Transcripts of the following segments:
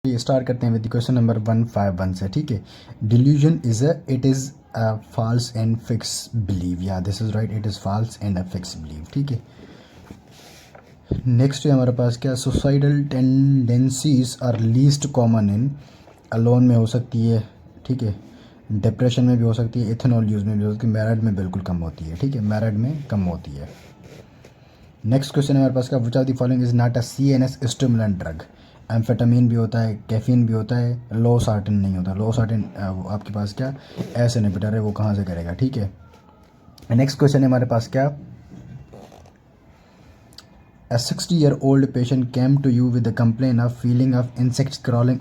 ये स्टार्ट करते हैं विद क्वेश्चन नंबर 151 से। ठीक है, delusion it is false and fix believe, या this is right, it is false and a fix believe. ठीक है, नेक्स्ट है हमारे पास क्या, suicidal tendencies are least common in, alone में हो सकती है, ठीक है, डिप्रेशन में भी हो सकती है, इथेनॉल यूज़ में भी हो सकती है, मैरिड में बिल्कुल कम होती है। ठीक है, मैरिड में कम होती है। नेक्स्ट क्वेश्चन है हमारे पास का, विच of the following is not a CNS stimulant drug. Amphetamine भी होता है, कैफीन भी होता है, लो सार्टिन नहीं होता। लो सार्टिन आपके पास क्या एस इनहिबिटर है, वो कहाँ से करेगा। ठीक है, नेक्स्ट क्वेश्चन है हमारे पास क्या, A 60-year-old patient came to you with a complaint of feeling of insects crawling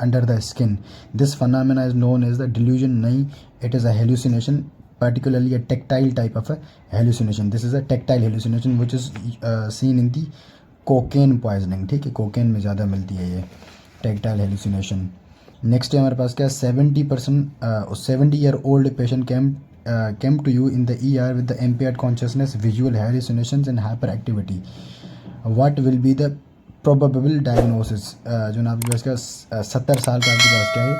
under the skin. This phenomena is known as the delusion. नहीं, it is a hallucination, particularly a tactile type of a hallucination. This is a tactile hallucination which is seen in the cocaine poisoning. ठीक है, cocaine में ज़्यादा मिलती है ये tactile hallucination. Next है हमारे पास क्या, 70-year-old patient came to you in the ER with the impaired consciousness, visual hallucinations and hyperactivity. What will be the probable diagnosis? जो ना आपके पास क्या 70 साल का आपके पास क्या है,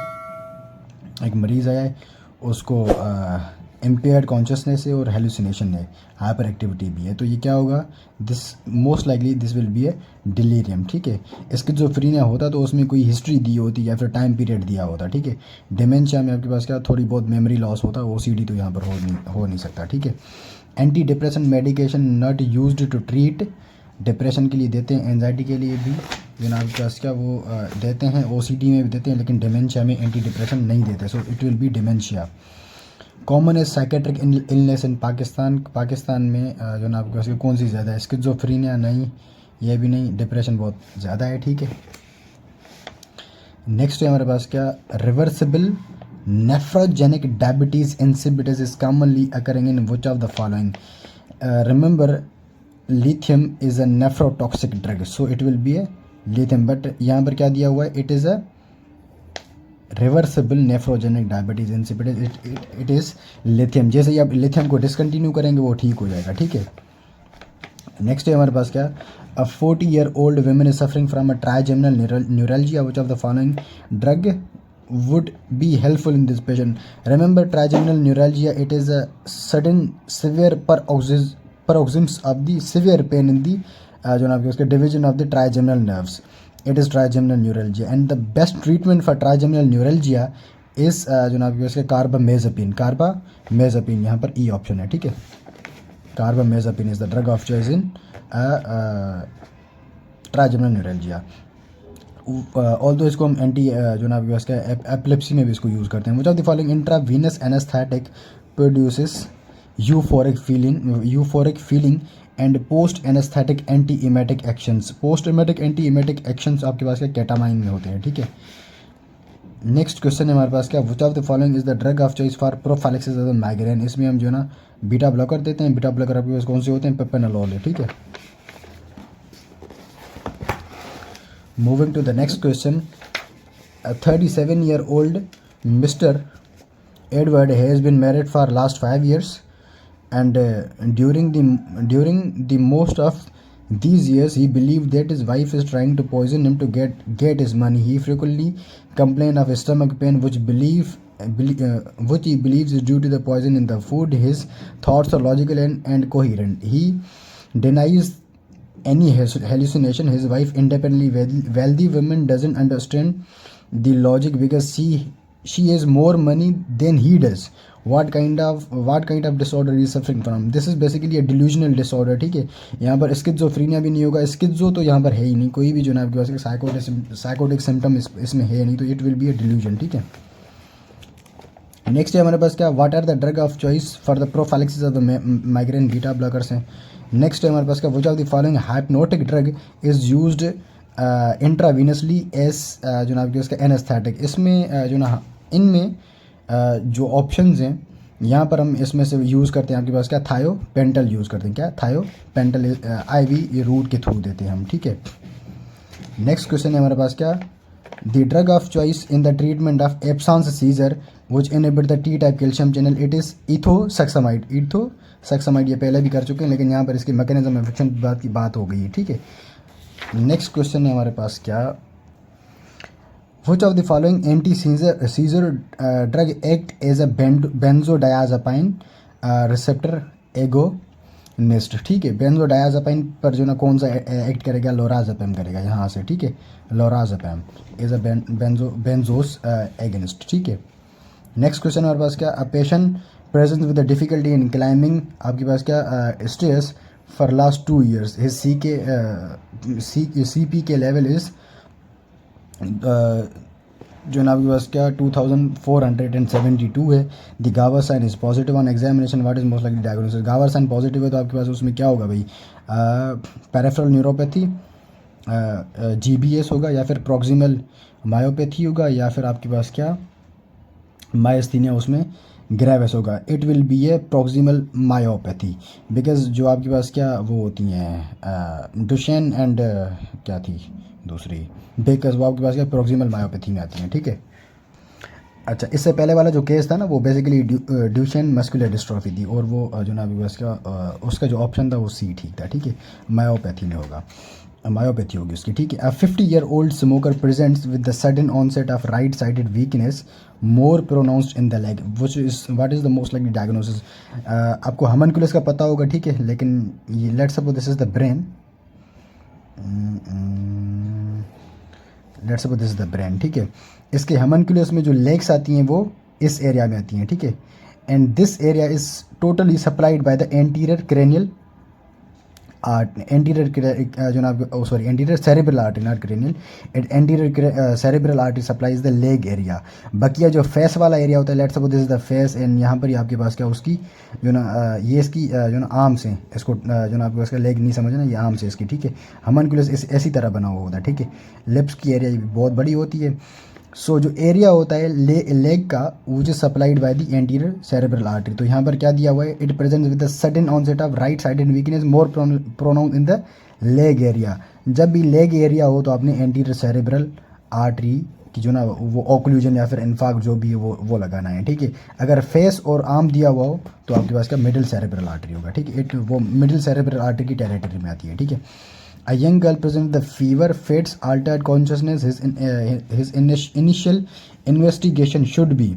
एक मरीज़ आया है, उसको इम्पेयर्ड कॉन्शियसनेस है और हेलुसिनेशन है, हाइपर एक्टिविटी भी है। तो ये क्या होगा, this most likely this will be A delirium. ठीक है, स्किज़ोफ्रेनिया होता तो उसमें कोई हिस्ट्री दी होती या फिर टाइम पीरियड दिया होता। ठीक है, डिमेंशिया में आपके पास क्या थोड़ी बहुत मेमोरी लॉस होता है, OCD तो यहाँ पर हो नहीं सकता। ठीक है, anti depression medication not used to treat, depression के लिए देते हैं, एंजाइटी के लिए भी जो आपके पास क्या वो देते हैं, OCD में भी देते हैं, लेकिन डिमेंशिया में एंटी डिप्रेशन नहीं देते। So it will be dementia. Common as psychiatric illness in Pakistan में जो ना आपके पास कौन सी ज़्यादा है, स्किज़ोफ्रेनिया नहीं, ये भी नहीं, डिप्रेशन बहुत ज़्यादा है। ठीक है, नेक्स्ट है हमारे पास क्या, reversible nephrogenic diabetes insipidus is commonly occurring in which of the following. Remember lithium is a nephrotoxic drug, so it will be A lithium, but यहाँ पर क्या दिया हुआ है, it is a reversible nephrogenic diabetes insipidus, it is lithium. जैसे ही आप lithium को discontinue करेंगे वो ठीक हो जाएगा। ठीक है, नेक्स्ट है हमारे पास क्या, अ 40-year-old woman is suffering from a trigeminal neuralgia, which of the following drug would be helpful in this patient? Remember trigeminal neuralgia, it is a sudden severe paroxysms of the severe pain in the जो ना उसके division of the trigeminal nerves. It is trigeminal neuralgia and the best treatment for trigeminal neuralgia is जो ना उसके carbamazepine, यहाँ पर E option है। ठीक है, carbamazepine is the drug of choice in trigeminal neuralgia. Although इसको हम एंटी जो ना उसका एपिलेप्सी में भी इसको यूज़ करते हैं। विच of the following intravenous anaesthetic produces euphoric feeling and post anaesthetic anti emetic actions. Post emetic anti emetic actions आपके पास क्या केटामाइन में होते हैं। ठीक है, नेक्स्ट क्वेश्चन है हमारे पास क्या, which of the following is the drug of choice for prophylaxis of the migraine. इसमें हम जो ना बीटा ब्लॉकर देते हैं, बीटा ब्लॉकर आपके पास कौन से होते हैं, पेप्टेनोल है। ठीक है, moving to the next question, 37-year-old mister Edward has been married for last 5 years and during the most of these years he believed that his wife is trying to poison him to get his money. He frequently complained of stomach pain which he believes is due to the poison in the food. His thoughts are logical and coherent. He denies any hallucination. His wife, independently wealthy woman, doesn't understand the logic because she has more money than he does. What kind of disorder is suffering from? This is basically a delusional disorder. ठीक है, यहाँ पर schizophrenia भी नहीं होगा, स्किज़ो तो यहाँ पर है ही नहीं, कोई भी जो ना आपके पास साइकोटिक सिम्टम इसमें है नहीं, तो it will be a delusion. ठीक है, नेक्स्ट है हमारे पास क्या, what are the drug of choice for the prophylaxis of the migraine, beta blockers हैं। नेक्स्ट है हमारे पास क्या, which of the following hypnotic drug is used intravenously as जो ना आपके उसका एनेस्थेटिक। इसमें जो ना इनमें जो ऑप्शंस हैं यहाँ पर हम इसमें से यूज़ करते हैं, आपके पास क्या थायोपेंटल यूज़ करते हैं, क्या थायोपेंटल IV ये रूट के थ्रू देते हैं हम। ठीक है, नेक्स्ट क्वेश्चन है हमारे पास क्या, the drug of choice in the treatment of absence seizure which inhibit the T type calcium channel, it is ethosuximide. ये पहले भी कर चुके हैं, लेकिन यहाँ पर इसकी मैकेनिज्म ऑफ एक्शन की बात हो गई है। ठीक है, नेक्स्ट क्वेश्चन है हमारे पास क्या, Which of the following anti-seizure drug act as a benzodiazepine receptor agonist? ठीक है, बेंजोडायाजेपाइन पर जो ना कौन सा एक्ट करेगा? लोराजेपम करेगा यहाँ से, ठीक है, lorazepam is a benzos agonist, ठीक है। नेक्स्ट क्वेश्चन हमारे पास क्या? A patient present with difficulty in climbing आपके पास क्या stairs for last 2 years, his CP के लेवल इज जो ना आपके पास क्या 2472 है। The Gower sign is positive on examination, what is most likely diagnosis? Gower sign positive है तो आपके पास उसमें क्या होगा भाई? पैराफेरल न्यूरोपैथी, GBS होगा, या फिर प्रॉक्सिमल मायोपैथी होगा, या फिर आपके पास क्या मायस्थीनिया उसमें ग्रेविस होगा। It will be A proximal myopathy, because जो आपके पास क्या वो होती हैं डुशेन एंड क्या थी दूसरी बेकर्स, वो आपके पास क्या प्रॉक्सिमल मायोपैथी में आती हैं, ठीक है। अच्छा, इससे पहले वाला जो केस था ना वो बेसिकली ड्यूशेन मस्कुलर डिस्ट्रॉफी थी, और वो जो ना आपके पास क्या उसका जो ऑप्शन था वो C ठीक था, ठीक है, मायोपैथी में होगा, मायोपैथी होगी उसकी, ठीक है। A 50-year-old smoker presents with the sudden onset of right sided weakness more pronounced in the leg, what is the most likely diagnosis? आपको होम्युनकुलस का पता होगा, ठीक है, लेकिन ये let's suppose this is the brain, let's suppose this is the brain, ठीक है। इसके होम्युनकुलस में जो लेग्स आती हैं वो इस एरिया में आती हैं, ठीक है, and this area is totally supplied by the anterior cranial anterior cerebral artery, not cranial, anterior cerebral artery supplies the leg area. बकिया जो फेस वाला एरिया होता है, let's suppose this is the face, and यहाँ पर ही आपके पास क्या उसकी जो ना ये इसकी जो ना आर्म से इसको जो ना आपके पास का लेग नहीं समझना, ये आर्म से इसकी, ठीक है। होम्युनकुलस ऐसी तरह बना हुआ होता है, ठीक है। लिप्स की एरिया बहुत बड़ी होती है। सो जो एरिया होता है लेग का वो जो supplied by the anterior cerebral artery, तो यहाँ पर क्या दिया हुआ है? It present with the sudden onset of right sided weakness more pronounce in the leg area. जब भी लेग एरिया हो तो आपने एंटीरियर सेरेब्रल आर्टरी की जो ना वो ऑक्लूजन या फिर इन्फार्क्ट जो भी है वो लगाना है, ठीक है। अगर फेस और आर्म दिया हुआ हो तो आपके पास क्या मिडिल सेरेब्रल आर्टरी होगा, ठीक है, वो मिडिल सेरेब्रल आर्टरी की टेरिटरी में आती है, ठीक है। A young girl presents the fever, fits, altered consciousness. His initial investigation should be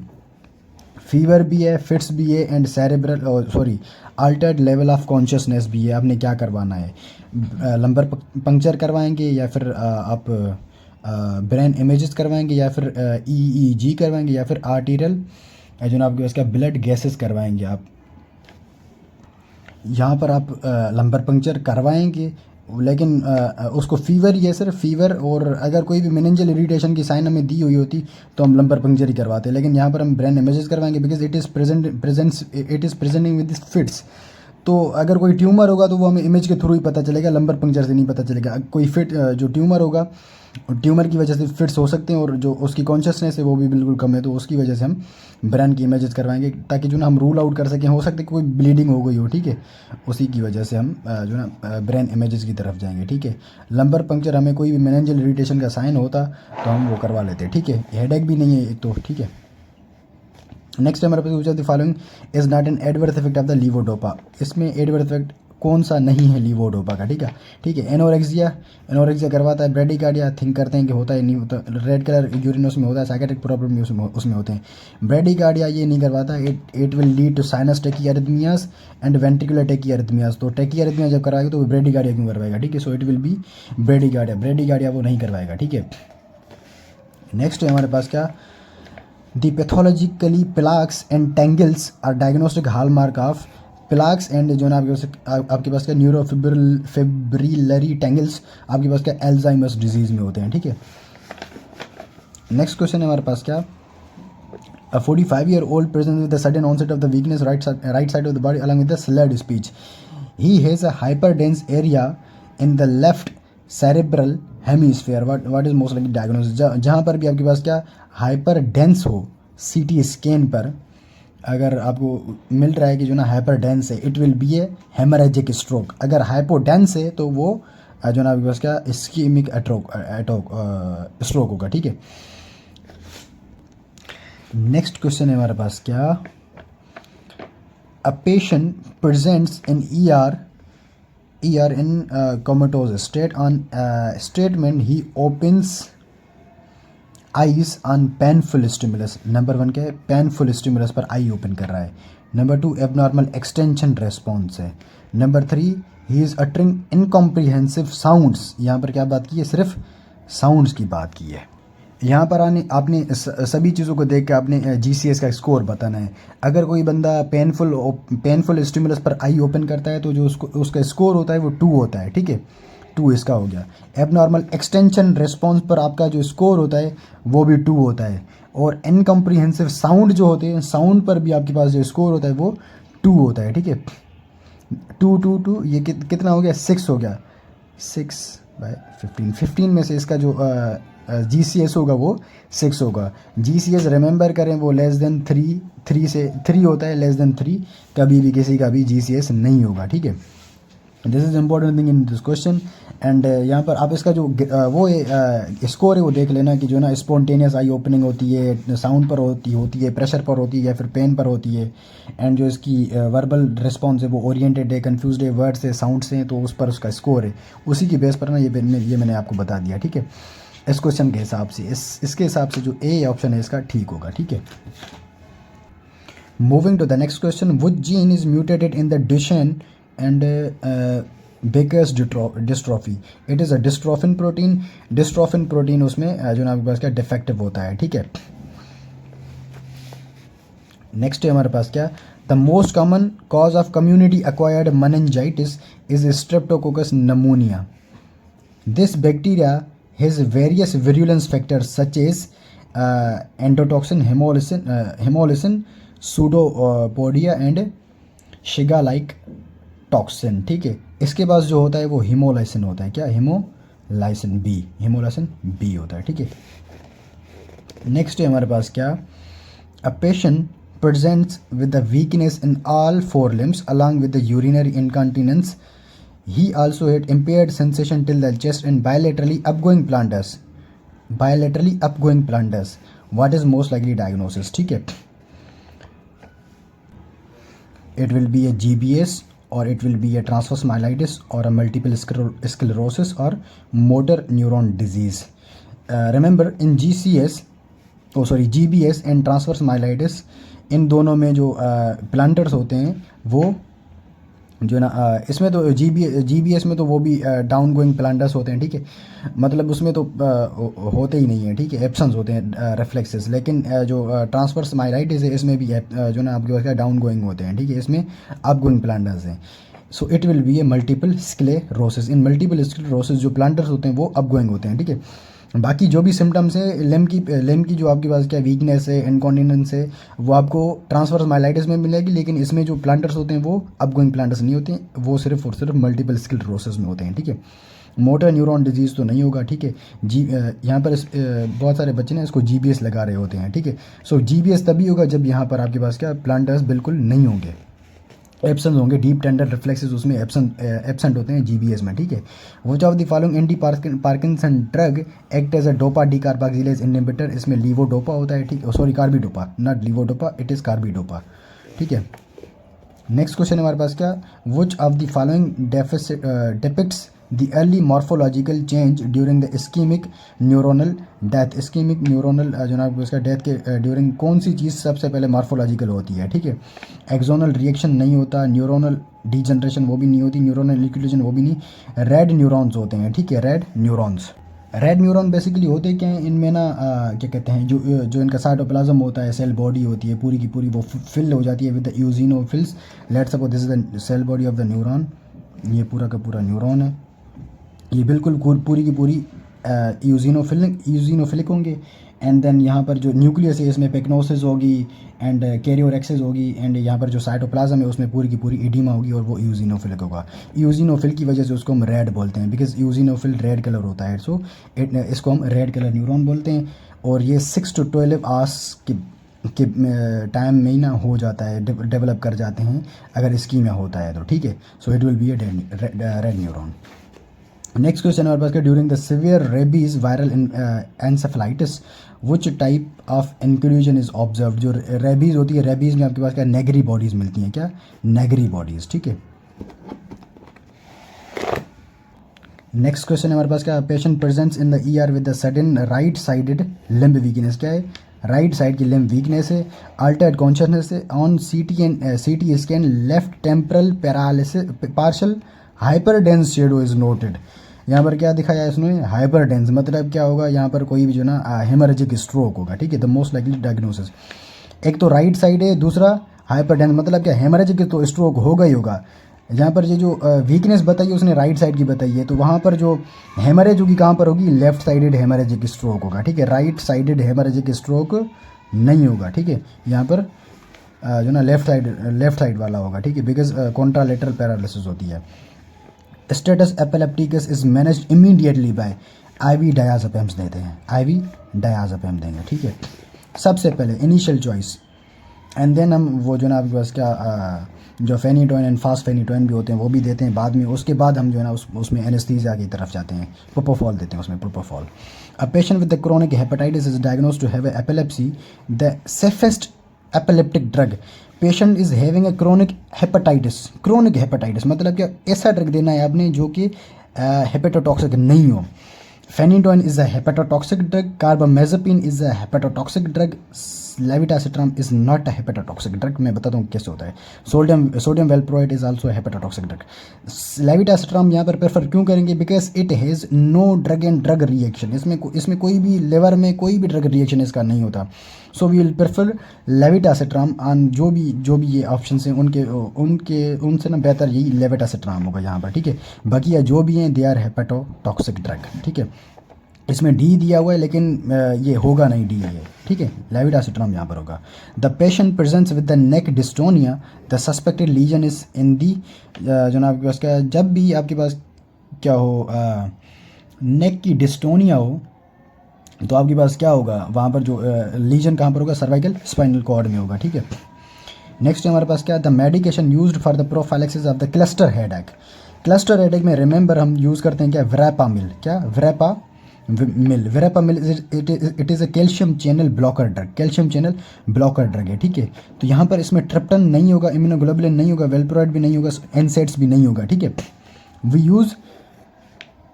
fever भी है, फिट्स भी है, and cerebral Altered level of consciousness भी है। आपने क्या करवाना है? लंबर पंक्चर करवाएंगे, या फिर आप ब्रेन इमेजेस करवाएंगे, या फिर EEG करवाएंगे, या फिर आर्टीरियल जो ना आपके इसका ब्लड गैसेस करवाएंगे। आप यहाँ पर आप लंबर पंक्चर करवाएंगे, लेकिन उसको फीवर ही है, सिर्फ फीवर, और अगर कोई भी मेनिंजियल इरिटेशन की साइन हमें दी हुई होती तो हम लंबर पंक्चर ही करवाते हैं, लेकिन यहाँ पर हम ब्रेन इमेजेस करवाएंगे because it is presenting with this fits. तो अगर कोई ट्यूमर होगा तो वो हमें इमेज के थ्रू ही पता चलेगा, लंबर पंक्चर से नहीं पता चलेगा। कोई फिट जो ट्यूमर होगा, ट्यूमर की वजह से फिट्स हो सकते हैं, और जो उसकी कॉन्शियसनेस है वो भी बिल्कुल कम है, तो उसकी वजह से हम ब्रेन की इमेजेस करवाएंगे ताकि जो ना हम रूल आउट कर सकें। हो सकता है कि कोई ब्लीडिंग हो गई हो, ठीक है, उसी की वजह से हम जो ना ब्रेन इमेजेस की तरफ जाएंगे, ठीक है। लंबर पंक्चर हमें कोई भी मेनिंजियल इरिटेशन का साइन होता तो हम वो करवा लेते हैं, ठीक है। हेडेक भी नहीं है एक तो, ठीक है। नेक्स्ट हमारे पास पूछा the following is not an adverse effect of the levodopa. इसमें एडवर्स इफेक्ट कौन सा नहीं है लीवोडोपा का, ठीक है, ठीक है। एनोरेक्सिया करवाता है, ब्रेडिकार्डिया थिंक करते हैं कि होता है नहीं होता, रेड कलर यूरिन उसमें होता है, साइकेट्रिक प्रॉब्लम भी उसमें होते हैं। ब्रेडिकार्डिया ये नहीं करवाता, it will lead to sinus tachyarrhythmias and ventricular tachyarrhythmias. तो टेकीआरिथमिया जब करवाएगा तो ब्रेडिकार्डिया क्यों करवाएगा, ठीक है। सो इट विल बी ब्रेडिकार्डिया वो नहीं करवाएगा, ठीक है। नेक्स्ट है हमारे पास क्या? The pathologically plaques and tangles are diagnostic hallmark of plaques and जो ना आपके पास क्या न्यूरोफिब्रिलरी टैंगल्स आपके पास क्या एल्जाइमर्स डिजीज़ में होते हैं, ठीक है। नेक्स्ट क्वेश्चन है हमारे पास क्या? A 45-year-old presents with the sudden onset of the weakness right side of the body along with the slurred speech. He has a hyperdense area in the left cerebral hemisphere. What is most likely diagnosis? जहाँ पर भी आपके पास क्या hyper dense हो, CT scan पर अगर आपको मिल रहा है कि जो ना हाइपर डेंस है, it will be A haemorrhagic stroke. अगर हाइपोडेंस है तो वो जो ना आपके पास क्या इस्कीमिक स्ट्रोक होगा, ठीक है। नेक्स्ट क्वेश्चन है हमारे पास क्या? A patient presents in ER in comatose state on statement he opens eyes on painful stimulus. Number 1 क्या है, पेनफुल स्टिमुलस पर आई ओपन कर रहा है। नंबर 2 एबनॉर्मल एक्सटेंशन रेस्पॉन्स है। Number 3 he is uttering incomprehensible sounds. यहाँ पर क्या बात की है, सिर्फ साउंड्स की बात की है। यहाँ पर आने आपने सभी चीज़ों को देख के आपने जीसीएस का स्कोर बताना है। अगर कोई बंदा पेनफुल स्टिमुलस पर आई ओपन करता है तो जो उसका स्कोर होता है वो 2 होता है, ठीक है, 2 इसका हो गया। एबनॉर्मल एक्सटेंशन रेस्पॉन्स पर आपका जो स्कोर होता है वो भी 2 होता है। और इनकम्प्रीहेंसिव साउंड जो होते हैं, साउंड पर भी आपके पास जो स्कोर होता है वो 2 होता है, ठीक है। 2 ये कितना हो गया, 6 हो गया। 6/15, 15 में से इसका जो GCS होगा वो 6 होगा। GCS रिमेंबर करें वो लेस देन 3 से 3 होता है, लेस देन 3 कभी भी किसी का भी GCS नहीं होगा, ठीक है। This is important thing in this question. And यहाँ पर आप इसका जो वो स्कोर है वो देख लेना कि जो ना स्पॉन्टेनियस आई ओपनिंग होती है, साउंड पर होती है, प्रेशर पर होती है या फिर पेन पर होती है। एंड जो इसकी वर्बल रिस्पॉन्स है वो ओरिएंटेड है, कन्फ्यूज्ड है, वर्ड से साउंड से, तो उस पर उसका स्कोर है। उसी की बेस पर ना ये मैंने आपको बता दिया, ठीक है, इस क्वेश्चन के हिसाब से। इसके हिसाब से जो ए ऑप्शन है इसका ठीक होगा, ठीक है। Moving to the next question, which gene is mutated in the Duchenne and Becker's dystrophy. It is a dystrophin protein. Dystrophin protein उसमें जो ना आपके पास क्या डिफेक्टिव होता है, ठीक है। नेक्स्ट है हमारे पास क्या, the most common cause of community acquired meningitis is streptococcus pneumonia. This bacteria has various virulence factors such as endotoxin, haemolysin, pseudopodia and shiga like toxin, ठीक है। इसके पास जो होता है वो हिमोलाइसिन होता है, क्या, हिमोलाइसिन बी होता है, ठीक है। नेक्स्ट है हमारे पास क्या, a patient presents with the weakness in all four limbs along with the urinary incontinence. He also had impaired sensation till the chest and bilaterally upgoing blunders. What is most likely diagnosis, ठीक है। It will be a GBS or it will be a transverse myelitis or a multiple sclerosis or motor neuron disease. Remember in GBS and transverse myelitis, इन दोनों में जो planters होते हैं वो जो ना इसमें तो GBS में तो वो भी डाउन गोइंग प्लांटर्स होते हैं, ठीक है, मतलब उसमें तो होते ही नहीं है, ठीक है, एब्सेंस होते हैं रिफ्लेक्सेस। लेकिन जो ट्रांसवर्स माइलाइटिस है इसमें भी जो ना आपके पास डाउन गोइंग होते हैं, ठीक है, इसमें अप गोइंग प्लांटर्स हैं। सो it will be A multiple sclerosis. In multiple sclerosis जो प्लांटर्स होते हैं वो अप गोइंग होते हैं, ठीक है। बाकी जो भी सिम्टम्स है लेम की जो आपके पास क्या वीकनेस है, इनकॉन्टिनेंस है, वो आपको ट्रांसवर्स माइलाइटिस में मिलेगी। लेकिन इसमें जो प्लांटर्स होते हैं वो अपगोइंग प्लांटर्स नहीं होते हैं, वो सिर्फ और सिर्फ मल्टीपल स्क्लेरोसिस में होते हैं, ठीक है। मोटर न्यूरॉन डिजीज़ तो नहीं होगा, ठीक है। यहाँ पर बहुत सारे बच्चे ना इसको GBS लगा रहे होते हैं, ठीक है। सो GBS तभी होगा जब यहाँ पर आपके पास क्या प्लांटर्स बिल्कुल नहीं होंगे, एब्सेंट होंगे, डीप टेंडर रिफ्लेक्सेस उसमें एब्सेंट होते हैं GBS में, ठीक है। Which of the following anti Parkinson drug act as a dopa decarboxylase inhibitor. इसमें लीवोडोपा होता है, ठीक, sorry carbidopa, not levodopa, it is carbidopa, ठीक है। नेक्स्ट क्वेश्चन हमारे पास क्या, which of the following depicts the early morphological change during the ischaemic neuronal death. Ischaemic neuronal जो ना उसका डेथ के ड्यूरिंग कौन सी चीज़ सबसे पहले मॉर्फोलॉजिकल होती है, ठीक है। एक्सोनल रिएक्शन नहीं होता, न्यूरोनल डीजनरेशन वो भी नहीं होती, न्यूरोनल लिक्विडेशन वो भी नहीं, रेड न्यूरॉन्स होते हैं, ठीक है, रेड न्यूरॉन बेसिकली होते क्या हैं, इनमें ना क्या कहते हैं, जो इनका साइटोप्लाज्म होता है, सेल बॉडी होती है पूरी की पूरी, वो फिल हो जाती है with the eosinophils. Let's suppose this is the cell body of the neuron. ये पूरा का पूरा न्यूरॉन है, ये बिल्कुल पूरी की पूरी यूजिनोफिलिक होंगे। एंड देन यहाँ पर जो न्यूक्लियस है इसमें पेक्नोसिस होगी एंड कैरियोरेक्सिस होगी। एंड यहाँ पर जो साइटोप्लाज्म है उसमें पूरी की पूरी एडिमा होगी और वो यूजिनोफिलिक होगा। यूजिनोफिल की वजह से उसको हम रेड बोलते हैं, बिकॉज यूजिनोफिल रेड कलर होता है, सो इसको हम रेड कलर न्यूरॉन बोलते हैं। और ये 6 to 12 आवर्स के टाइम में ही ना हो जाता है, डेवलप कर जाते हैं अगर इसकी में होता है तो, ठीक है। सो it will be A red neuron. Next question हमारे पास क्या, during the severe rabies viral encephalitis which type of inclusion is observe. जो रेबीज होती है, रेबीज में आपके पास क्या नेगरी बॉडीज़ मिलती हैं, क्या नेगरी बॉडीज़, ठीक है। नेक्स्ट क्वेश्चन है हमारे पास क्या, patient presents in the ER with the sudden right sided limb weakness, क्या है, राइट साइड की लिम्ब वीकनेस है, अल्टर्ड कॉन्शियसनेस है, on CT scan left temporal paralysis partial hyperdense shadow is noted. यहाँ पर क्या दिखाया है इसमें, हाइपरडेंस मतलब क्या होगा, यहाँ पर कोई भी जो ना हेमरेजिक स्ट्रोक होगा, ठीक है, द मोस्ट लाइकली डायग्नोसिस। एक तो राइट साइड है, दूसरा हाइपरडेंस मतलब क्या, हेमरेजिक तो स्ट्रोक होगा ही होगा। यहाँ पर ये जो वीकनेस बताई है उसने राइट साइड की बताई है, तो वहाँ पर जो हेमरेज होगी कहाँ पर होगी, लेफ्ट साइडेड हेमरेजिक स्ट्रोक होगा, ठीक है, राइट साइडेड हेमरेजिक स्ट्रोक नहीं होगा, ठीक है, यहाँ पर जो ना लेफ्ट साइड वाला होगा, ठीक है, बिकॉज कॉन्ट्रालेटरल पैरालिसिस होती है। Status epilepticus is manage immediately by IV diazepams देते हैं, IV डायाज़ेपम देंगे, ठीक है, सबसे पहले इनिशियल चॉइस, एंड देन हम वो जो ना आपके पास क्या जो फेनिटोइन एंड फास्ट फेनिटोइन भी होते हैं वो भी देते हैं बाद में, उसके बाद हम जो है ना उसमें एनेस्थीसिया की तरफ जाते हैं, प्रोपोफॉल देते हैं उसमें, propofol. A patient with the chronic hepatitis is diagnosed to have epilepsy, the safest epileptic drug, patient is having a chronic hepatitis मतलब क्या, ऐसा ड्रग देना है आपने जो कि हेपेटोटॉक्सिक नहीं हो। Phenytoin is a hepatotoxic drug, carbamazepine is a hepatotoxic drug, levetiracetam is not a hepatotoxic drug. मैं बताता हूँ कैसे होता है। Sodium valproate is also hepatotoxic drug. Levetiracetam यहाँ पर प्रेफर क्यों करेंगे, because it has no drug and drug reaction, इसमें कोई भी लिवर में कोई भी ड्रग रिएक्शन इसका नहीं होता। So we will prefer levetiracetam, and जो भी ये ऑप्शन हैं उनसे ना बेहतर यही लेविटासिट्राम होगा यहाँ पर, ठीक है। बाकी या जो भी हैं दे आर हेपेटोटॉक्सिक ड्रग, ठीक है। इसमें डी दिया हुआ है लेकिन ये होगा नहीं डी ये, ठीक है, लेविटासिट्राम यहाँ पर होगा। The patient presents with the neck dystonia, the suspected lesion is in the, जो ना आपके पास क्या, जब भी आपके पास क्या हो नेक की डिस्टोनिया हो तो आपके पास क्या होगा, वहाँ पर जो लीजन कहाँ पर होगा, सर्वाइकल स्पाइनल कॉर्ड में होगा, ठीक है। नेक्स्ट हमारे पास क्या, the medication used for the prophylaxis of the cluster headache. Cluster headache में रिमेंबर हम यूज़ करते हैं क्या, वेरापामिल, क्या verapamil it is a calcium channel blocker drug है, ठीक है। तो यहाँ पर इसमें ट्रिप्टन नहीं होगा, इम्यूनोग्लोबुलिन नहीं होगा, वेलप्रोइड भी नहीं होगा, एनसेट्स भी नहीं होगा, ठीक है। We use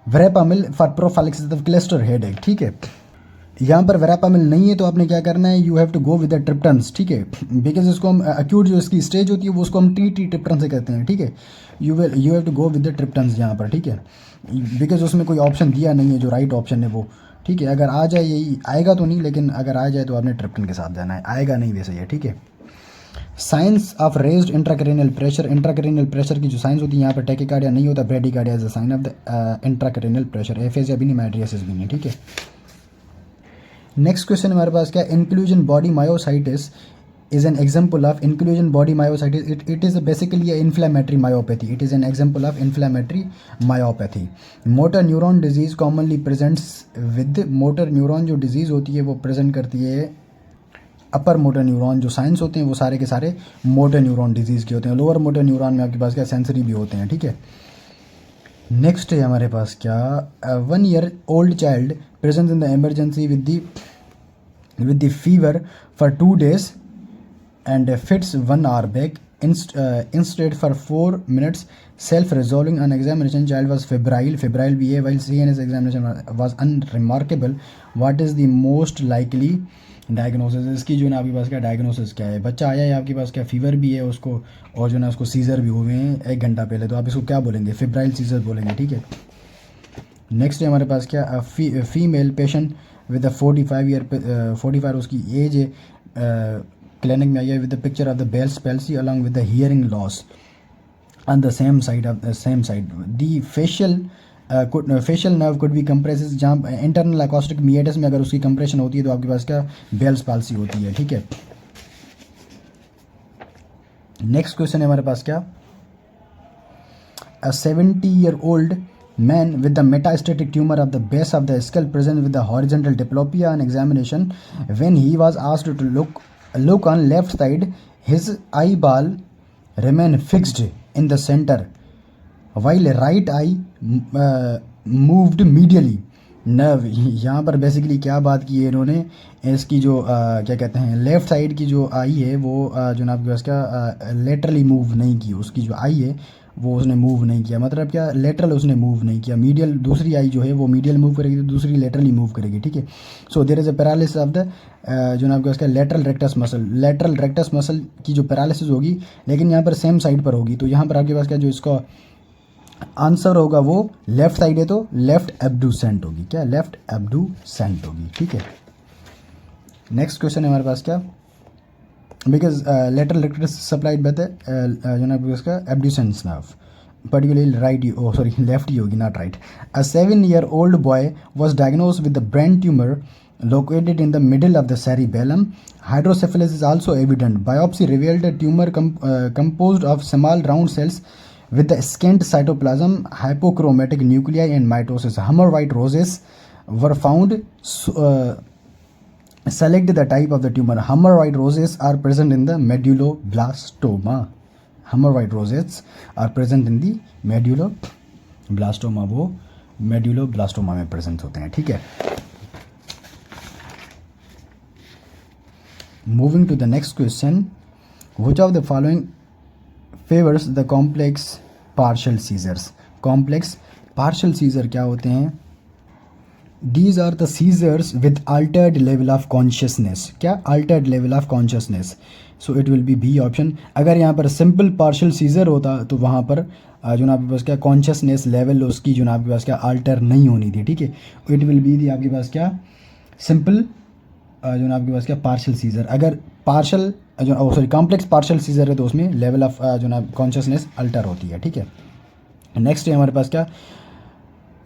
verapamil for prophylaxis of cluster headache, ठीक है। यहाँ पर वेरापामिल नहीं है तो आपने क्या करना है, you have to go with the triptans, ठीक है, बिकॉज इसको हम अक्यूट जो इसकी स्टेज होती है वो उसको हम टी ट्रिप्टन से कहते हैं, ठीक है। You have to go with the triptans यहाँ पर, ठीक है, बिकॉज उसमें कोई ऑप्शन दिया नहीं है, जो राइट ऑप्शन है वो, ठीक है। अगर आ जाए, यही आएगा तो नहीं, लेकिन अगर आ जाए तो आपने ट्रिप्टन के साथ जाना है, आएगा नहीं वैसे ये, ठीक है। Science of raised intracranial pressure की जो साइंस होती है यहाँ पर टैकीकार्डिया नहीं होता, bradycardia is the sign of the intracranial pressure, aphasia भी नहीं, माइट्रियसिस भी नहीं, ठीक है। नेक्स्ट क्वेश्चन हमारे पास क्या, inclusion body myositis is an example of inclusion body myositis. It is basically an inflammatory myopathy. It is an example of inflammatory myopathy. Motor neuron disease commonly presents with motor neuron जो disease होती है वो present करती है upper motor neuron, जो science होते हैं वो सारे के सारे मोटर न्यूरॉन डिजीज़ के होते हैं। लोअर मोटर न्यूरॉन में आपके पास क्या सेंसरी भी होते हैं, ठीक है। नेक्स्ट है हमारे पास क्या, 1 year old child presents in the emergency with the fever for 2 days and fits 1 hour back instead for 4 minutes, self-resolving on examination child was febrile भी है, while CNS examination was unremarkable. What is the most likely diagnosis? इसकी जो ना आपके पास क्या diagnosis क्या है, बच्चा आया है आपके पास क्या, फीवर भी है उसको, और जो ना उसको सीजर भी हुए हैं 1 घंटा पहले, तो आप इसको क्या बोलेंगे, फेब्राइल सीजर बोलेंगे, ठीक है। नेक्स्ट है हमारे पास क्या, फीमेल पेशेंट विद 45 उसकी एज है, क्लिनिक में आई है with the picture of the Bell's palsy along with the hearing loss on the same side the facial nerve could be compresses, जहाँ इंटरनल अकॉस्टिक मिएटस में अगर उसकी कंप्रेशन होती है तो आपके पास क्या बेल्स पैल्सी होती है, ठीक है। नेक्स्ट क्वेश्चन है हमारे पास क्या, a 70-year-old man with the metastatic tumor of the base of the skull present with the horizontal diplopia on examination. When he was asked to look on left side, his eyeball remained fixed in the center while right eye moved medially. Nerve यहाँ पर basically क्या बात की है इन्होंने, इसकी जो क्या कहते हैं लेफ़्ट साइड की जो आई है वो जो ना आपके पास क्या लेटरली मूव नहीं की, उसकी जो आई है वो उसने मूव नहीं किया, मतलब क्या लेटरल उसने मूव नहीं किया, मीडियल दूसरी आई जो है वो मीडियल मूव करेगी तो दूसरी लेटरली मूव करेगी, ठीक है। So there is a paralysis of the जो नाम क्या उसका lateral rectus muscle, lateral rectus muscle की जो पैरालिसिस होगी, लेकिन यहाँ पर सेम साइड पर होगी, तो यहाँ पर आपके पास क्या जो इसका आंसर होगा वो लेफ्ट साइड है, तो लेफ्ट एब्डुसेंट होगी, क्या लेफ्ट एब्डुसेंट होगी, ठीक है। नेक्स्ट क्वेश्चन है हमारे पास क्या, because lateral rectus supplied by the जो ना उसका abducens nerve, particularly right, oh sorry, left yogi, not right. A 7-year-old boy was diagnosed with a brain tumor located in the middle of the cerebellum. Hydrocephalus is also evident. Biopsy revealed a tumor composed of small round cells with the scant cytoplasm, hypochromatic nuclei, and mitosis. Hammer white roses were found. Select the type of the tumor. Hammer white roses are present in the medulloblastoma. Hammer white roses are present in the medulloblastoma, वो medulloblastoma में present होते हैं, ठीक है। Moving to the next question, which of the following favors the complex partial seizures? Complex partial seizure क्या होते हैं? These are the seizures with altered level of consciousness. क्या altered level of consciousness? So it will be B option. अगर यहाँ पर simple partial scissor होता तो वहाँ पर जो ना आपके पास क्या कॉन्शियसनेस लेवल उसकी जो ना आपके पास क्या अल्टर नहीं होनी थी, ठीक है। इट विल बी दी आपके पास क्या सिंपल जो ना आपके पास क्या पार्शियल सीजर। अगर पार्शियल जो सॉरी कॉम्प्लेक्स पार्शियल सीजर है तो उसमें लेवल ऑफ जो ना कॉन्शियसनेस अल्टर होती है, ठीक है। नेक्स्ट है हमारे पास क्या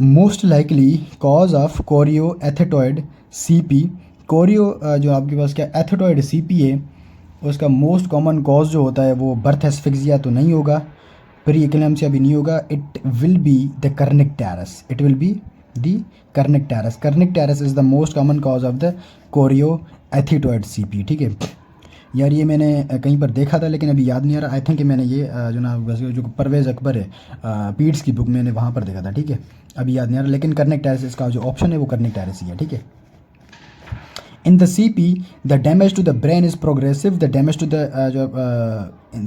most likely cause of choreoathetoid CP. Choreo जो आपके पास क्या एथेटॉइड सीपी है उसका मोस्ट कॉमन कॉज जो होता है वो बर्थ एस्फिक्सिया तो नहीं होगा, प्री एक्लेम्सिया भी नहीं होगा, it will be the kernicterus, it will be the kernicterus. Kernicterus is the most common cause of the choreoathetoid CP, ठीक है यार। ये मैंने कहीं पर देखा था लेकिन अभी याद नहीं आ रहा। आई थिंक मैंने ये जो ना जो परवेज़ अकबर है पीड्स की बुक मैंने वहाँ पर देखा था, ठीक है। अभी याद नहीं आ रहा, लेकिन कर्निक-टेरस इसका जो ऑप्शन है वो कर्निक-टेरस ही है, ठीक है। In the CP, the damage to the brain is progressive. The damage to the जो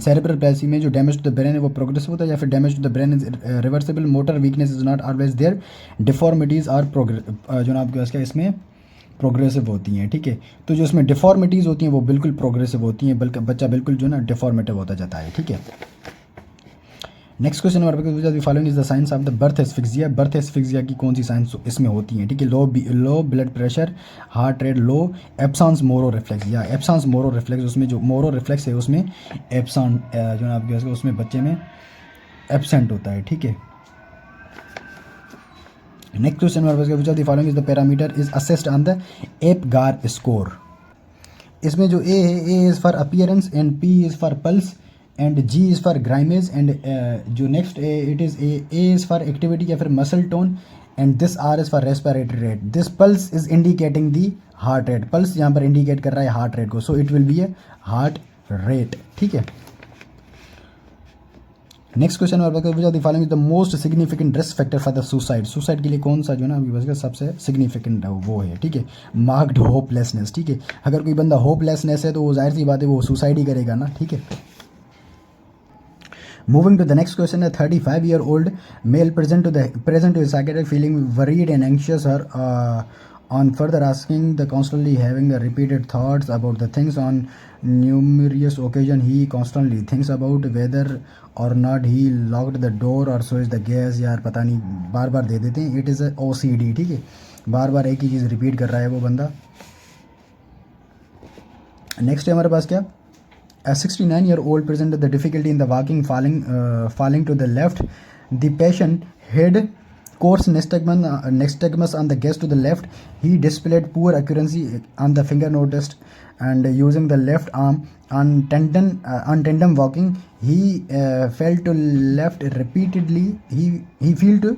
cerebral palsy में जो damage to the brain है वो progressive होता है, या फिर damage to the brain is reversible. Motor weakness is not always there. Deformities are जो ना आपके पास क्या इसमें प्रोग्रेसिव होती हैं, ठीक है। तो जो इसमें डिफॉर्मिटीज़ होती हैं वो बिल्कुल प्रोग्रेसिव होती हैं, बल्कि बच्चा बिल्कुल जो ना डिफॉर्मेटिव होता जाता है, ठीक है। नेक्स्ट क्वेश्चन हमारे following is the signs of the birth asphyxia. Birth asphyxia की कौन सी साइंस इसमें होती है, ठीक है। Low blood pressure, heart rate low, absence Moro reflex, या एब्सेंस मोरो रिफ्लेक्स, उसमें जो मोरो रिफ्लेक्स है उसमें एब्सेंट जो ना आपके उसमें बच्चे में एब्सेंट होता है, ठीक है। नेक्स्ट क्वेश्चन हमारे पास which of the following is the parameter is assessed on the Apgar score. इसमें जो ए है, A is for appearance and P is for pulse and G is for grimace and जो next it is A is for activity या फिर muscle tone and this R is for respiratory rate. This pulse is indicating the heart rate, pulse यहाँ पर indicate कर रहा है heart rate को, सो it will be A heart rate, ठीक है। नेक्स्ट क्वेश्चन और following the most significant risk factor for the suicide. Suicide के लिए कौन सा जो ना अभी सबसे सिग्निफिकेंट वो है, ठीक है। मार्क्ड होपलेसनेस, ठीक है। अगर कोई बंदा होपलेसनेस है तो वो जाहिर सी बात है वो सुसाइड ही करेगा ना, ठीक है। Moving to the next question, a 35-year-old male present to his psychiatrist feeling worried and anxious on further asking the constantly having the repeated thoughts about the things on numerous occasion. He constantly thinks about whether or not he locked the door or switched the gas. यार पता नहीं बार बार दे देते हैं। It is a OCD, ठीक है। बार बार एक ही चीज़ repeat कर रहा है वो बंदा। नेक्स्ट है हमारे पास क्या A 69-year-old presented the difficulty in the walking, falling to the left. The patient had coarse nystagmus on the gaze to the left. He displayed poor accuracy on the finger noticed and using the left arm on tandem walking. He fell to left repeatedly. He fell to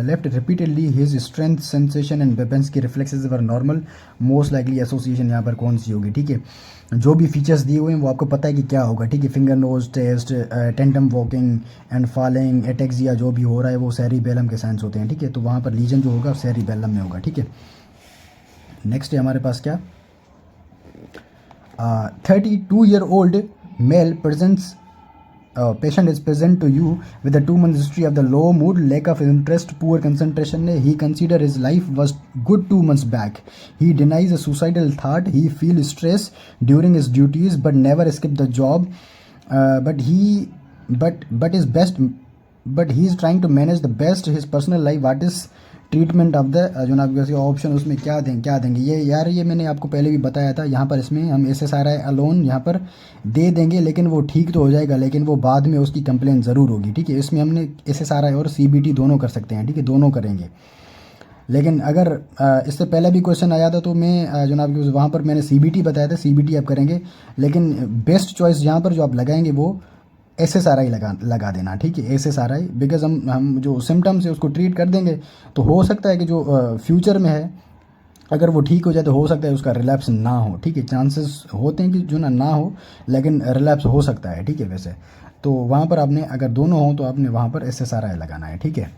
left repeatedly. His strength sensation and Babinski reflexes were normal. Most likely association यहाँ पर कौन सी होगी, ठीक है। जो भी features दिए हुए हैं वो आपको पता है कि क्या होगा, ठीक है। Finger nose test, tandem walking and falling, ataxia जो भी हो रहा है वो सेरिबेलम के साइंस होते हैं, ठीक है। तो वहाँ पर लीजन जो होगा सेरिबेलम में होगा, ठीक है। नेक्स्ट है हमारे पास क्या 32-year-old male presents patient is present to you with a 2 month history of the low mood, lack of interest, poor concentration. He consider his life was good 2 months back. He denies a suicidal thought. He feels stress during his duties but never skip the job. But his best, but he is trying to manage the best his personal life. What is treatment of the जो ना आपके option उसमें क्या देंगे ये यार, ये मैंने आपको पहले भी बताया था। यहाँ पर इसमें हम SSRI अलोन यहाँ पर दे देंगे, लेकिन वो ठीक तो हो जाएगा, लेकिन वो बाद में उसकी कंप्लेन ज़रूर होगी, ठीक है। इसमें हमने SSRI और CBT दोनों कर सकते हैं, ठीक है, दोनों करेंगे। लेकिन अगर इससे पहले भी क्वेश्चन आया था तो मैं जो ना आपके वहाँ पर मैंने CBT बताया था, CBT आप करेंगे, लेकिन बेस्ट चॉइस यहाँ पर जो आप लगाएंगे वो SSRI लगा देना, ठीक है, SSRI। बिकॉज हम जो सिम्टम्स है उसको ट्रीट कर देंगे, तो हो सकता है कि जो फ्यूचर में है अगर वो ठीक हो जाए तो हो सकता है उसका रिलैप्स ना हो, ठीक है। चांसेस होते हैं कि जो ना हो, लेकिन रिलैप्स हो सकता है, ठीक है। वैसे तो वहाँ पर आपने अगर दोनों हो तो आपने वहाँ पर SSRI लगाना है, ठीक है।